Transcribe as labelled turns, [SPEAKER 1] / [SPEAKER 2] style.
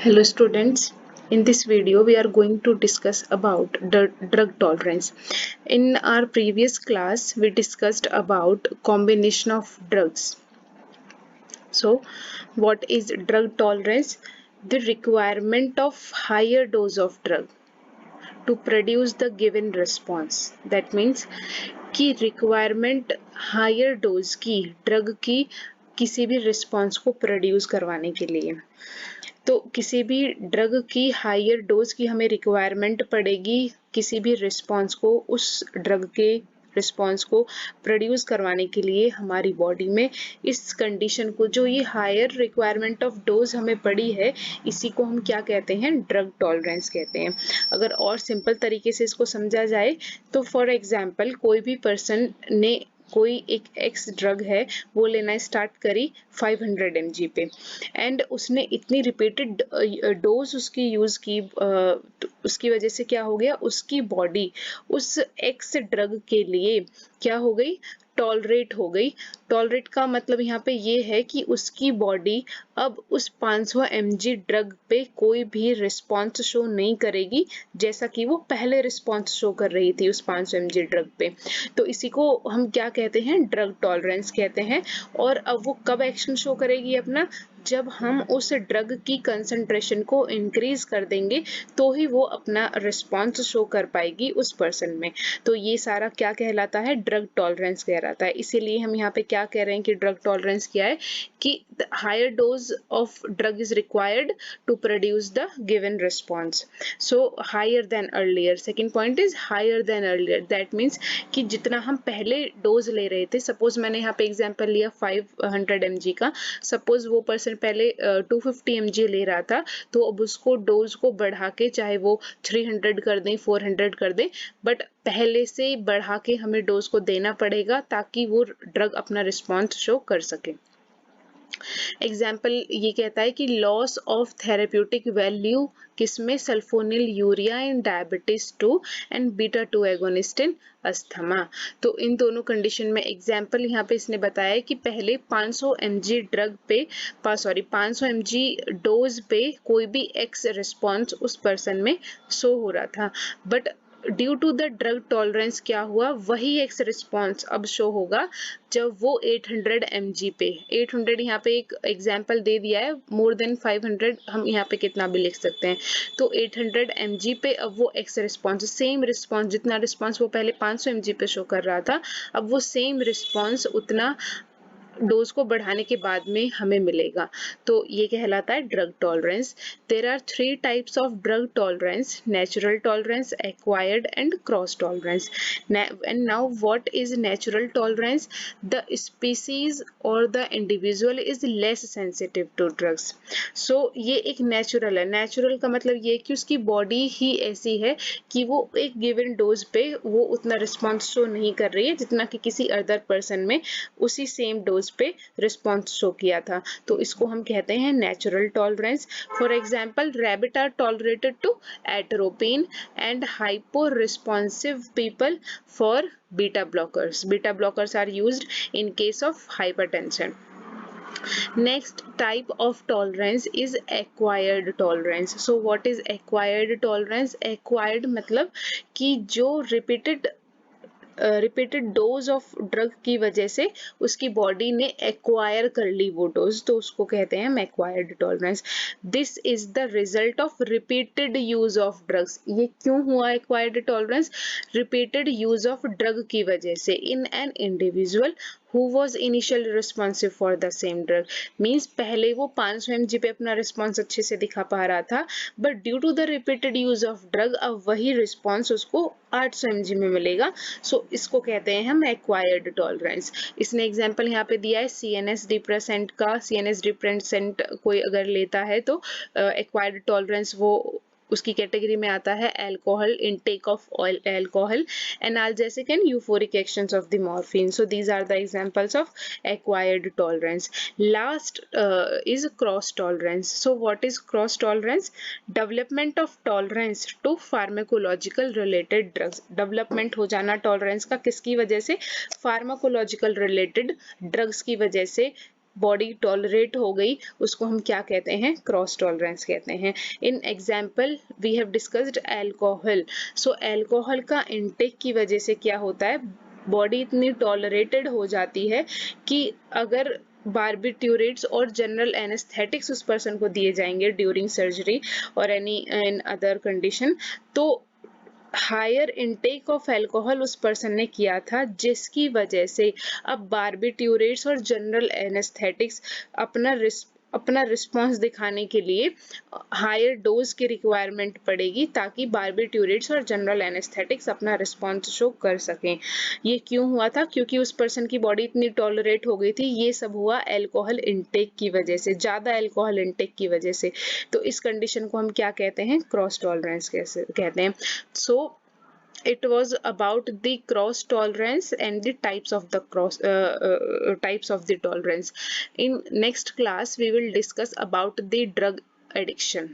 [SPEAKER 1] Hello students, in this video we are going to discuss about the drug tolerance. In our previous class we discussed about combination of drugs. So what is drug tolerance? The requirement of higher dose of drug to produce the given response. That means कि requirement higher dose की drug की किसी भी response को produce करवाने के लिए। तो किसी भी ड्रग की हायर डोज की हमें रिक्वायरमेंट पड़ेगी किसी भी रिस्पॉन्स को उस ड्रग के रिस्पॉन्स को प्रोड्यूस करवाने के लिए हमारी बॉडी में इस कंडीशन को जो ये हायर रिक्वायरमेंट ऑफ डोज हमें पड़ी है इसी को हम क्या कहते हैं ड्रग टॉलरेंस कहते हैं। अगर और सिंपल तरीके से इसको समझा जाए तो फॉर एग्जांपल कोई भी पर्सन ने कोई एक एक्स ड्रग है वो लेना स्टार्ट करी 500 mg पे एंड उसने इतनी रिपीटेड डोज उसकी यूज की उसकी वजह से क्या हो गया उसकी बॉडी उस एक्स ड्रग के लिए क्या हो गई टॉलरेट हो गई। टॉलरेट का मतलब यहाँ पे ये है कि उसकी बॉडी अब उस 500 mg ड्रग पे कोई भी रिस्पॉन्स शो नहीं करेगी जैसा कि वो पहले रिस्पॉन्स शो कर रही थी उस 500 mg ड्रग पे। तो इसी को हम क्या कहते हैं ड्रग टॉलरेंस कहते हैं। और अब वो कब एक्शन शो करेगी अपना जब हम उस ड्रग की कंसंट्रेशन को इंक्रीज कर देंगे तो ही वो अपना रिस्पॉन्स शो कर पाएगी उस पर्सन में। तो ये सारा क्या कहलाता है ड्रग टॉलरेंस कहलाता है। इसीलिए हम यहाँ पे क्या कह रहे हैं कि ड्रग टॉलरेंस क्या है कि higher dose of drug is required to produce the given response. So higher than earlier, second point is higher than earlier. That means कि जितना हम पहले डोज ले रहे थे, सपोज मैंने यहाँ पे एग्जांपल लिया 500 mg का, सपोज वो पर्सन पहले 250 mg ले रहा था तो अब उसको डोज को बढ़ा के चाहे वो 300 कर दें 400 कर दें बट पहले से बढ़ा के हमें डोज को देना पड़ेगा ताकि वो ड्रग अपना रिस्पॉन्स शो कर सके। एग्जाम्पल ये कहता है कि लॉस ऑफ थेरेप्यूटिक वैल्यू किसमें sulphonyl urea in diabetes 2 and beta 2 agonist in asthma. तो इन दोनों कंडीशन में एग्जाम्पल यहाँ पे इसने बताया कि पहले 500 mg ड्रग पे 500 mg डोज पे कोई भी एक्स रिस्पॉन्स उस पर्सन में शो हो रहा था but due to the drug tolerance क्या हुआ वही एक्स रिस्पॉन्स अब शो होगा जब वो 800 mg पे 800 यहाँ पे एक एग्जाम्पल दे दिया है, मोर देन 500 हम यहाँ पे कितना भी लिख सकते हैं। तो 800 mg पे अब वो एक्स रिस्पॉन्स सेम रिस्पॉन्स जितना रिस्पॉन्स वो पहले 500 mg पे शो कर रहा था अब वो सेम रिस्पॉन्स उतना डोज को बढ़ाने के बाद में हमें मिलेगा। तो ये कहलाता है drug tolerance. There are 3 types of drug tolerance, natural tolerance, acquired and cross tolerance. And now what is natural tolerance? The species और the individual is less sensitive to drugs. So ये एक नेचुरल है। Natural का मतलब ये कि उसकी body ही ऐसी है कि वो एक गिवन डोज पे वो उतना रिस्पॉन्स शो नहीं कर रही है जितना कि किसी अदर पर्सन में उसी सेम डोज पे रिस्पॉन्स शो किया था। तो इसको हम कहते हैं natural tolerance. For example rabbit are tolerated to atropine and hypo responsive people for beta blockers. Beta blockers are used in case of hypertension. Next type of tolerance is acquired tolerance. So what is acquired tolerance? Acquired मतलब कि जो repeated dose of drug की वजह से उसकी body ने acquire कर ली वो डोज तो उसको कहते हैं हम acquired tolerance. This is the result of repeated use of drugs. ये क्यों हुआ acquired tolerance? Repeated use of drug की वजह से in an individual who was initially responsive for the same drug। Means पहले वो 500 mg पे अपना रिस्पॉन्स अच्छे से दिखा पा रहा था but due to the repeated use of drug अब वही रिस्पॉन्स उसको 800 mg में मिलेगा। सो इसको कहते हैं हम एक्वायर्ड टॉलरेंस। इसने एग्जांपल यहाँ पे दिया है CNS डिप्रेसेंट का। CNS डिप्रेसेंट कोई अगर लेता है तो एक्वायर्ड टॉलरेंस वो उसकी कैटेगरी में आता है alcohol, intake of oil alcohol, analgesic and euphoric actions of the morphine. So these are the examples of acquired tolerance. Last is cross tolerance. So what is cross tolerance? Development of tolerance to pharmacological related drugs. Development हो जाना tolerance का किसकी वजह से? Pharmacological related drugs की वजह से body tolerate हो गई उसको हम क्या कहते हैं, क्रॉस टॉलरेंस कहते हैं। In example we have discussed alcohol. So alcohol का इनटेक की वजह से क्या होता है, बॉडी इतनी टॉलरेटेड हो जाती है कि अगर बार्बिट्यूरेट्स और जनरल एनेस्थेटिक्स उस पर्सन को दिए जाएंगे ड्यूरिंग सर्जरी और एनी इन अदर कंडीशन, तो हायर इनटेक ऑफ अल्कोहल उस पर्सन ने किया था, जिसकी वजह से अब बार्बिट्यूरेट्स और जनरल एनेस्थेटिक्स अपना रिस्पॉन्स दिखाने के लिए हायर डोज की रिक्वायरमेंट पड़ेगी, ताकि बार्बिट्यूरेट्स और जनरल एनेस्थेटिक्स अपना रिस्पॉन्स शो कर सकें। ये क्यों हुआ था, क्योंकि उस पर्सन की बॉडी इतनी टॉलरेट हो गई थी। ये सब हुआ अल्कोहल इनटेक की वजह से, ज्यादा अल्कोहल इनटेक की वजह से। तो इस कंडीशन को हम क्या कहते हैं, क्रॉस टॉलरेंस कहते हैं। So it was about the cross tolerance and the types of the types of the tolerance. In next class we will discuss about the drug addiction.